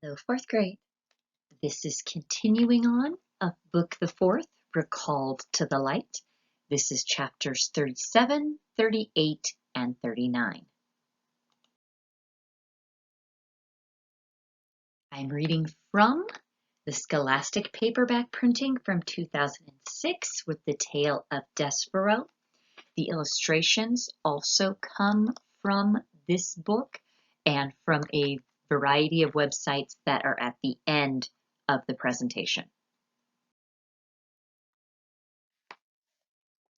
Hello, fourth grade. This is continuing on of Book the Fourth, Recalled to the Light. This is chapters 37, 38, and 39. I'm reading from the Scholastic paperback printing from 2006 with the Tale of Despero. The illustrations also come from this book and from a variety of websites that are at the end of the presentation.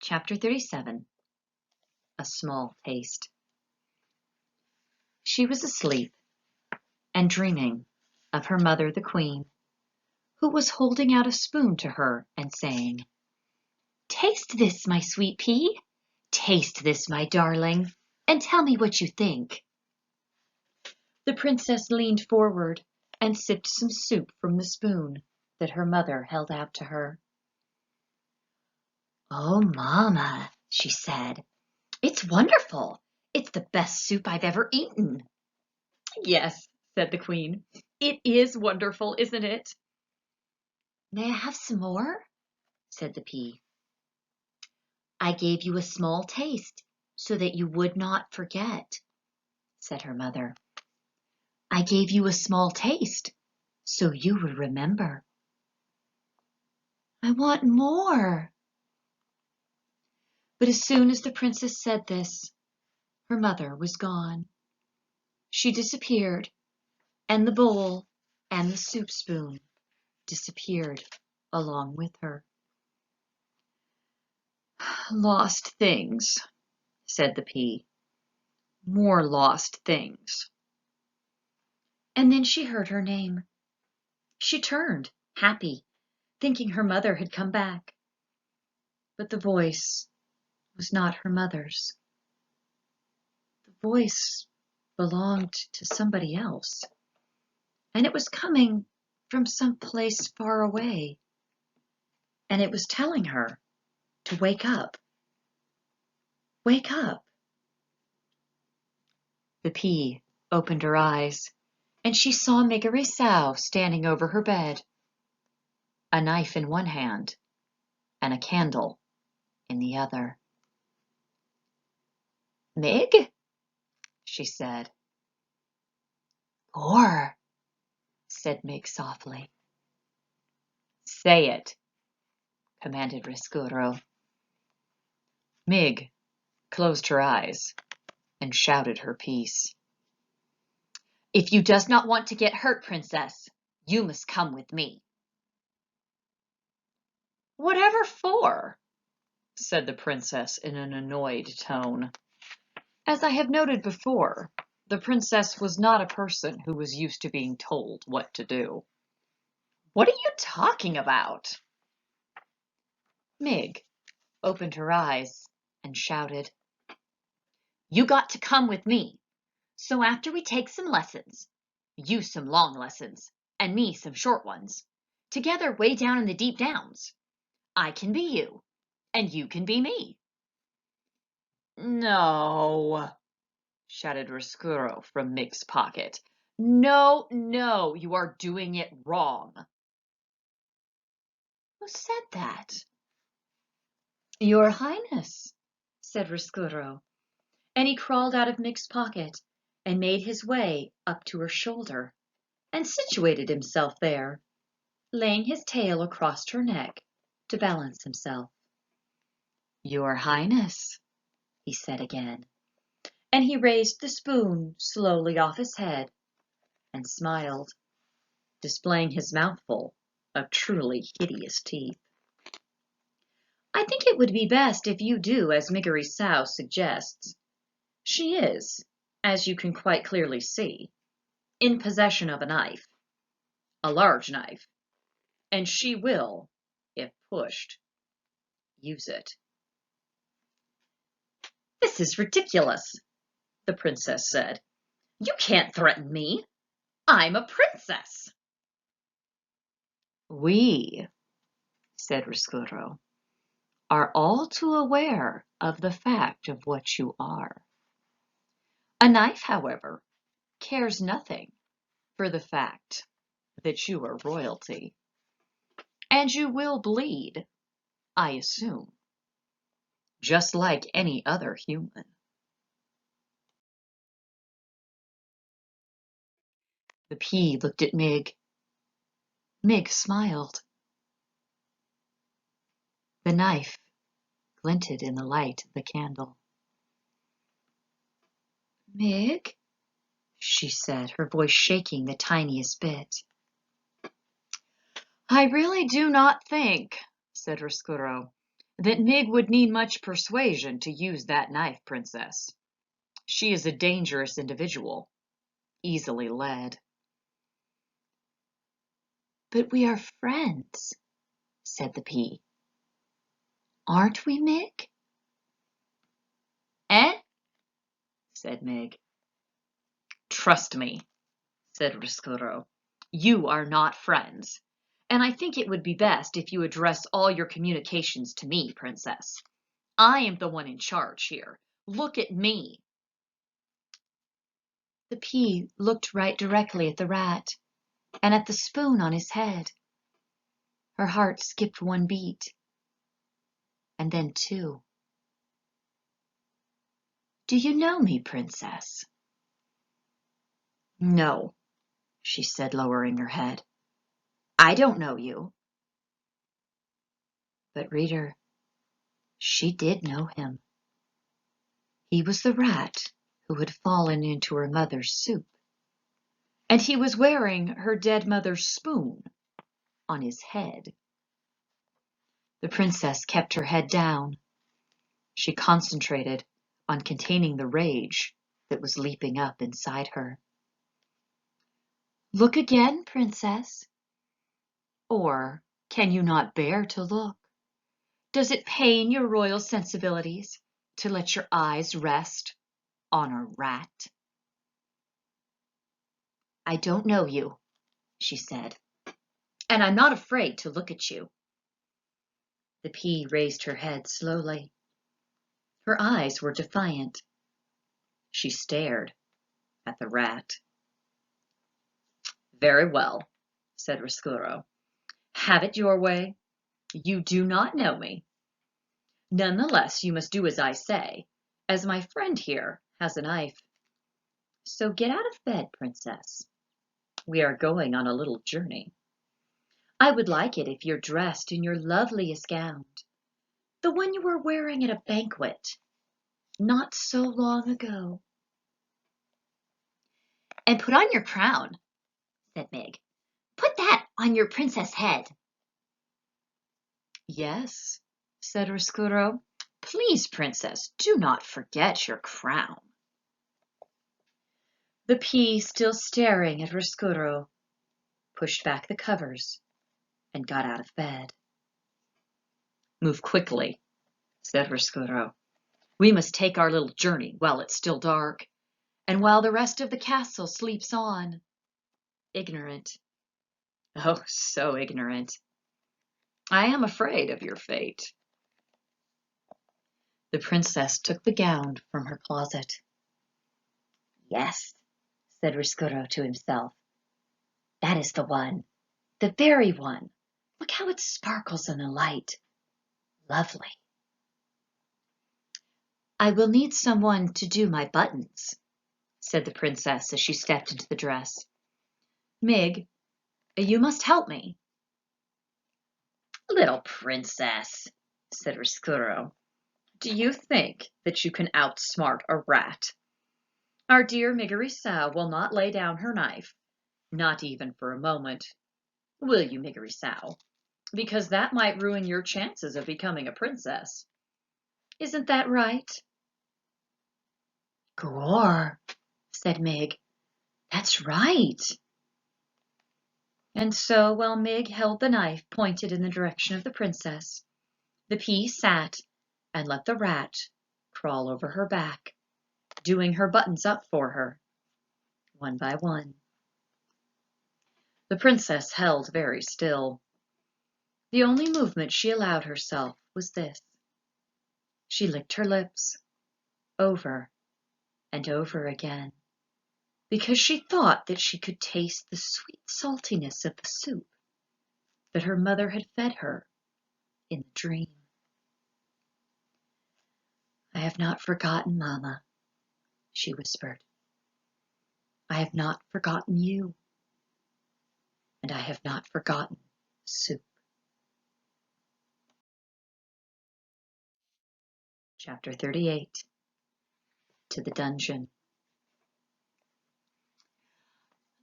Chapter 37, A Small Taste. She was asleep and dreaming of her mother, the queen, who was holding out a spoon to her and saying, "Taste this, my sweet pea. Taste this, my darling, and tell me what you think." The princess leaned forward and sipped some soup from the spoon that her mother held out to her. "Oh, Mama," she said, "it's wonderful. It's the best soup I've ever eaten." "Yes," said the queen, "it is wonderful, isn't it?" "May I have some more?" said the pea. "I gave you a small taste so that you would not forget," said her mother. "I gave you a small taste so you would remember." "I want more." But as soon as the princess said this, her mother was gone. She disappeared, and the bowl and the soup spoon disappeared along with her. "Lost things," said the pea. "More lost things." And then she heard her name. She turned, happy, thinking her mother had come back. But the voice was not her mother's. The voice belonged to somebody else, and it was coming from some place far away, and it was telling her to wake up. Wake up. The pea opened her eyes, and she saw Miggery Sow standing over her bed, a knife in one hand and a candle in the other. "Mig?" she said. "Gore," said Mig softly. "Say it," commanded Riscuro. Mig closed her eyes and shouted her piece. "If you does not want to get hurt, princess, you must come with me." "Whatever for?" said the princess in an annoyed tone. As I have noted before, the princess was not a person who was used to being told what to do. "What are you talking about?" Mig opened her eyes and shouted, "You got to come with me. So after we take some lessons, you some long lessons, and me some short ones, together way down in the deep downs, I can be you, and you can be me." "No," shouted Riscuro from Mig's pocket. "No, no, you are doing it wrong." "Who said that?" "Your Highness," said Riscuro, and he crawled out of Mig's pocket and made his way up to her shoulder and situated himself there, laying his tail across her neck to balance himself. "Your Highness," he said again, and he raised the spoon slowly off his head and smiled, displaying his mouthful of truly hideous teeth. "I think it would be best if you do as Miggery Sow suggests. She is, as you can quite clearly see, in possession of a knife, a large knife, and she will, if pushed, use it." "This is ridiculous," the princess said. "You can't threaten me. I'm a princess." "We," said Riscuro, "are all too aware of the fact of what you are. A knife, however, cares nothing for the fact that you are royalty. And you will bleed, I assume, just like any other human. The pea looked at Mig. Mig smiled. The knife glinted in the light of the candle. Mig, she said, her voice shaking the tiniest bit. I really do not think, said Roscuro, that Mig would need much persuasion to use that knife, Princess. She is a dangerous individual, easily led. But we are friends, said the pea. Aren't we, Mig? Eh? Said Mig. Trust me, said Roscuro. You are not friends, and I think it would be best if you address all your communications to me, Princess. I am the one in charge here. Look at me. The pea looked right directly at the rat, and at the spoon on his head. Her heart skipped one beat, and then two. Do you know me, Princess? No, she said, lowering her head. I don't know you. But, reader, she did know him. He was the rat who had fallen into her mother's soup, and he was wearing her dead mother's spoon on his head. The princess kept her head down. She concentrated on containing the rage that was leaping up inside her. Look again, Princess. Or can you not bear to look? Does it pain your royal sensibilities to let your eyes rest on a rat? I don't know you, she said, and I'm not afraid to look at you. The pea raised her head slowly. Her eyes were defiant. She stared at the rat. Very well, said Roscuro. Have it your way. You do not know me. Nonetheless, you must do as I say, as my friend here has a knife. So get out of bed, Princess. We are going on a little journey. I would like it if you're dressed in your loveliest gown, the one you were wearing at a banquet not so long ago. And put on your crown, said Mig. Put that on your princess head. Yes, said Roscuro. Please, Princess, do not forget your crown. The pea, still staring at Roscuro, pushed back the covers and got out of bed. Move quickly, said Roscuro. We must take our little journey while it's still dark, and while the rest of the castle sleeps on. Ignorant. Oh, so ignorant. I am afraid of your fate. The princess took the gown from her closet. Yes, said Roscuro to himself. That is the one, the very one. Look how it sparkles in the light. Lovely. I will need someone to do my buttons, said the princess as she stepped into the dress. Mig, you must help me. Little princess, said Roscuro, do you think that you can outsmart a rat? Our dear Miggerisau will not lay down her knife, not even for a moment. Will you, Miggerisau? Because that might ruin your chances of becoming a princess. Isn't that right? Gore, said Mig. That's right. And so, while Mig held the knife pointed in the direction of the princess, the pea sat and let the rat crawl over her back, doing her buttons up for her, one by one. The princess held very still. The only movement she allowed herself was this. She licked her lips, over and over again. because she thought that she could taste the sweet saltiness of the soup that her mother had fed her in the dream. "I have not forgotten, Mamma," she whispered. "I have not forgotten you, and I have not forgotten soup." Chapter 38. To the Dungeon.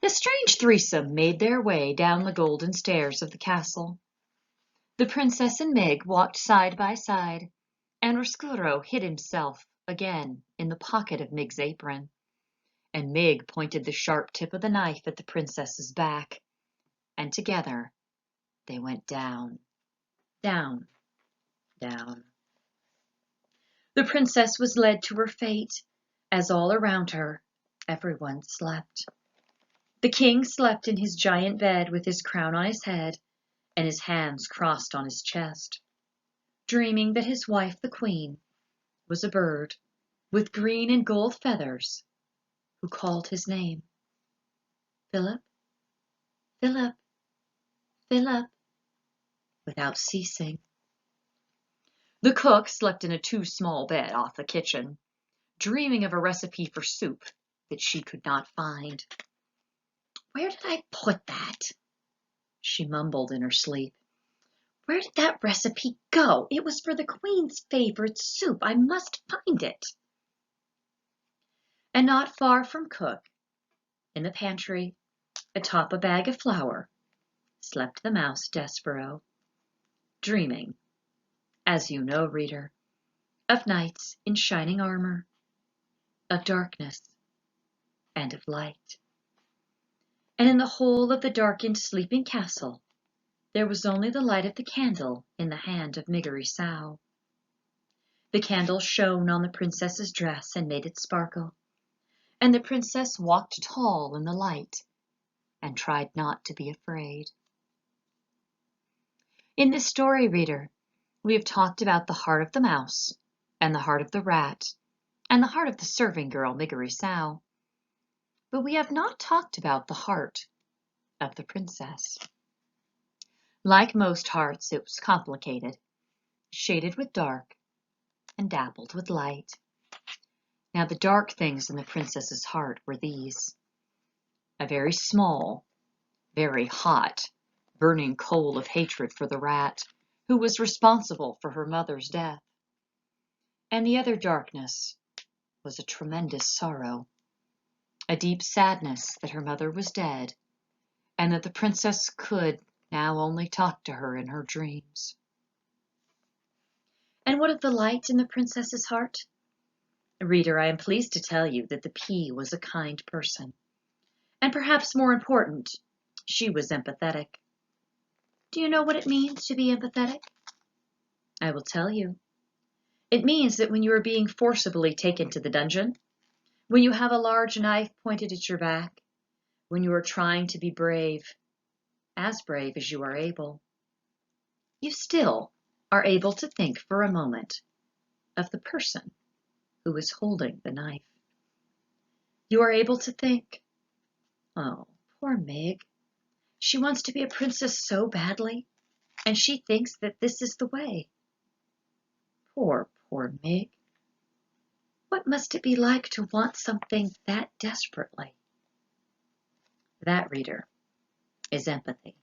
The strange threesome made their way down the golden stairs of the castle. The princess and Mig walked side by side, and Roscuro hid himself again in the pocket of Mig's apron, and Mig pointed the sharp tip of the knife at the princess's back, and together they went down, down, down. The princess was led to her fate, as all around her everyone slept. The king slept in his giant bed with his crown on his head and his hands crossed on his chest, dreaming that his wife, the queen, was a bird with green and gold feathers who called his name, Philip, Philip, Philip, without ceasing. The cook slept in a too small bed off the kitchen, dreaming of a recipe for soup that she could not find. "Where did I put that?" she mumbled in her sleep. "Where did that recipe go? It was for the queen's favorite soup. I must find it." And not far from cook, in the pantry, atop a bag of flour, slept the mouse Despereaux, dreaming, as you know, reader, of knights in shining armor, of darkness, and of light. And in the whole of the darkened sleeping castle, there was only the light of the candle in the hand of Miggery Sow. The candle shone on the princess's dress and made it sparkle, and the princess walked tall in the light and tried not to be afraid. In this story, reader, we have talked about the heart of the mouse, and the heart of the rat, and the heart of the serving girl, Miggery Sow. But we have not talked about the heart of the princess. Like most hearts, it was complicated, shaded with dark, and dappled with light. Now, the dark things in the princess's heart were these: a very small, very hot, burning coal of hatred for the rat, who was responsible for her mother's death. And the other darkness was a tremendous sorrow, a deep sadness that her mother was dead, and that the princess could now only talk to her in her dreams. And what of the light in the princess's heart? Reader, I am pleased to tell you that the pea was a kind person, and perhaps more important, she was empathetic. Do you know what it means to be empathetic? I will tell you. It means that when you are being forcibly taken to the dungeon, when you have a large knife pointed at your back, when you are trying to be brave, as brave as you are able, you still are able to think for a moment of the person who is holding the knife. You are able to think, "Oh, poor Mig. She wants to be a princess so badly, and she thinks that this is the way. Poor, poor Mig. What must it be like to want something that desperately?" That, reader, is empathy.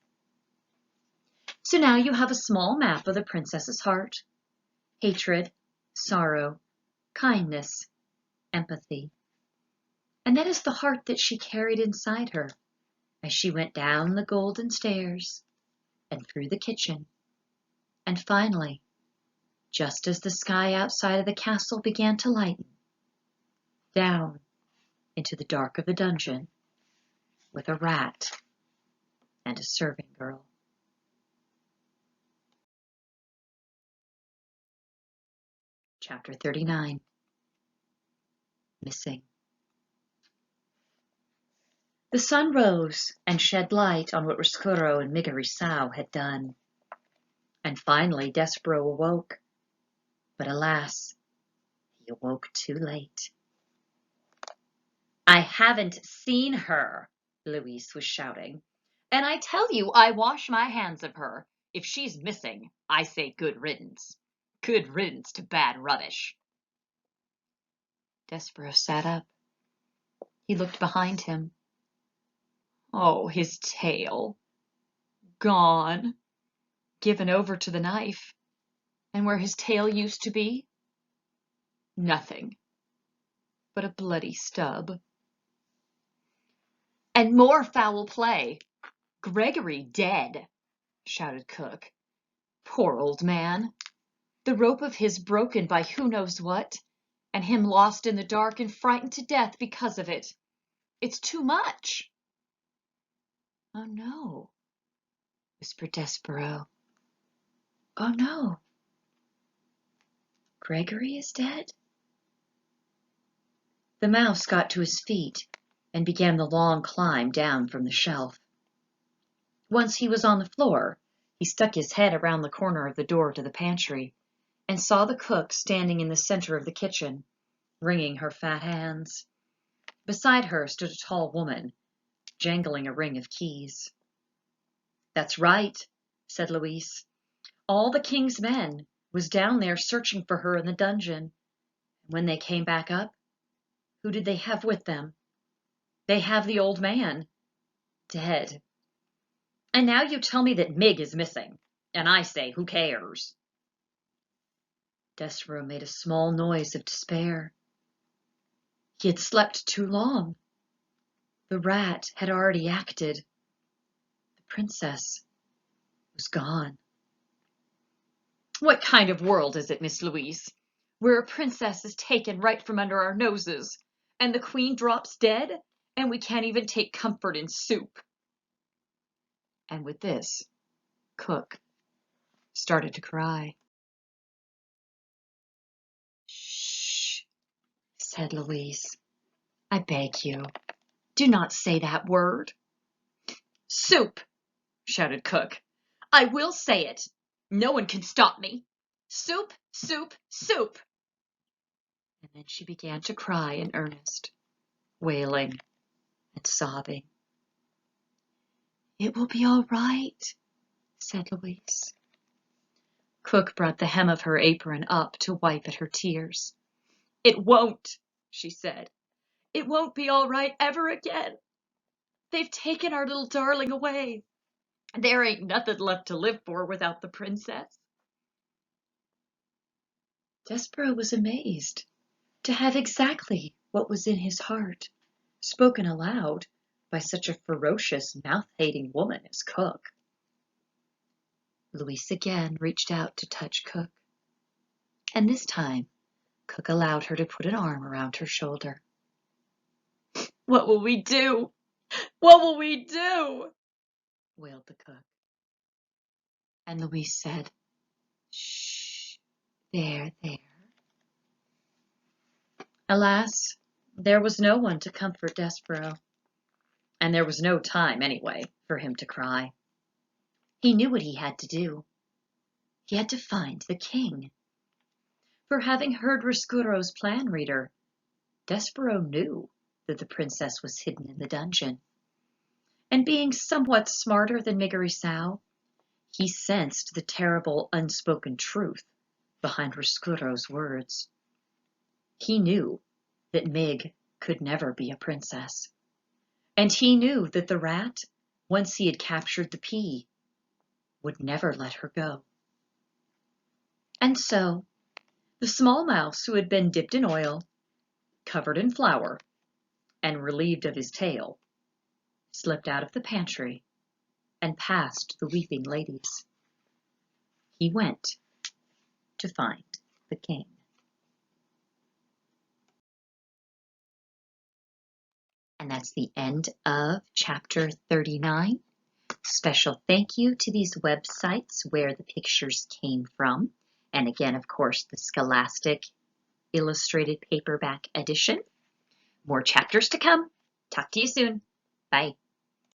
So now you have a small map of the princess's heart: hatred, sorrow, kindness, empathy. And that is the heart that she carried inside her as she went down the golden stairs and through the kitchen, and finally, just as the sky outside of the castle began to lighten, down into the dark of the dungeon with a rat and a serving girl. Chapter 39. Missing. The sun rose and shed light on what Roscuro and Miggery Sow had done. And finally Despereaux awoke. But alas, he awoke too late. I haven't seen her, Louise was shouting. And I tell you, I wash my hands of her. If she's missing, I say good riddance. Good riddance to bad rubbish. Despereaux sat up. He looked behind him. Oh, his tail. Gone. Given over to the knife. And where his tail used to be? Nothing but a bloody stub. And more foul play. Gregory dead, shouted Cook. Poor old man. The rope of his broken by who knows what, and him lost in the dark and frightened to death because of it. It's too much. Oh no, whispered Despereaux. Oh no. Gregory is dead? The mouse got to his feet and began the long climb down from the shelf. Once he was on the floor, he stuck his head around the corner of the door to the pantry and saw the cook standing in the center of the kitchen, wringing her fat hands. Beside her stood a tall woman, jangling a ring of keys. That's right, said Louise. All the king's men was down there searching for her in the dungeon. When they came back up, who did they have with them? They have the old man, dead. And now you tell me that Mig is missing, and I say, who cares? Despereaux made a small noise of despair. He had slept too long. The rat had already acted. The princess was gone. What kind of world is it, Miss Louise, where a princess is taken right from under our noses, and the queen drops dead, and we can't even take comfort in soup? And with this, Cook started to cry. Shh, said Louise. I beg you, do not say that word. Soup, shouted Cook. I will say it. No one can stop me. Soup, soup, soup. And then she began to cry in earnest, wailing and sobbing. It will be all right, said Louise. Cook brought the hem of her apron up to wipe at her tears. It won't, she said. It won't be all right ever again. They've taken our little darling away. There ain't nothing left to live for without the princess. Despereaux was amazed to have exactly what was in his heart spoken aloud by such a ferocious, mouth-hating woman as Cook. Louise again reached out to touch Cook, and this time Cook allowed her to put an arm around her shoulder. What will we do? What will we do? Wailed the cook. And Louise said, Shh, there. Alas, there was no one to comfort Despereaux, and there was no time, anyway, for him to cry. He knew what he had to do. He had to find the king. For having heard Rescuro's plan reader, Despereaux knew that the princess was hidden in the dungeon. And being somewhat smarter than Miggerisau, he sensed the terrible unspoken truth behind Rescuro's words. He knew that Mig could never be a princess. And he knew that the rat, once he had captured the pea, would never let her go. And so, the small mouse who had been dipped in oil, covered in flour, and relieved of his tail, slipped out of the pantry and past the weeping ladies. He went to find the king. And that's the end of chapter 39. Special thank you to these websites where the pictures came from. And again, of course, the Scholastic Illustrated Paperback Edition. More chapters to come. Talk to you soon. Bye.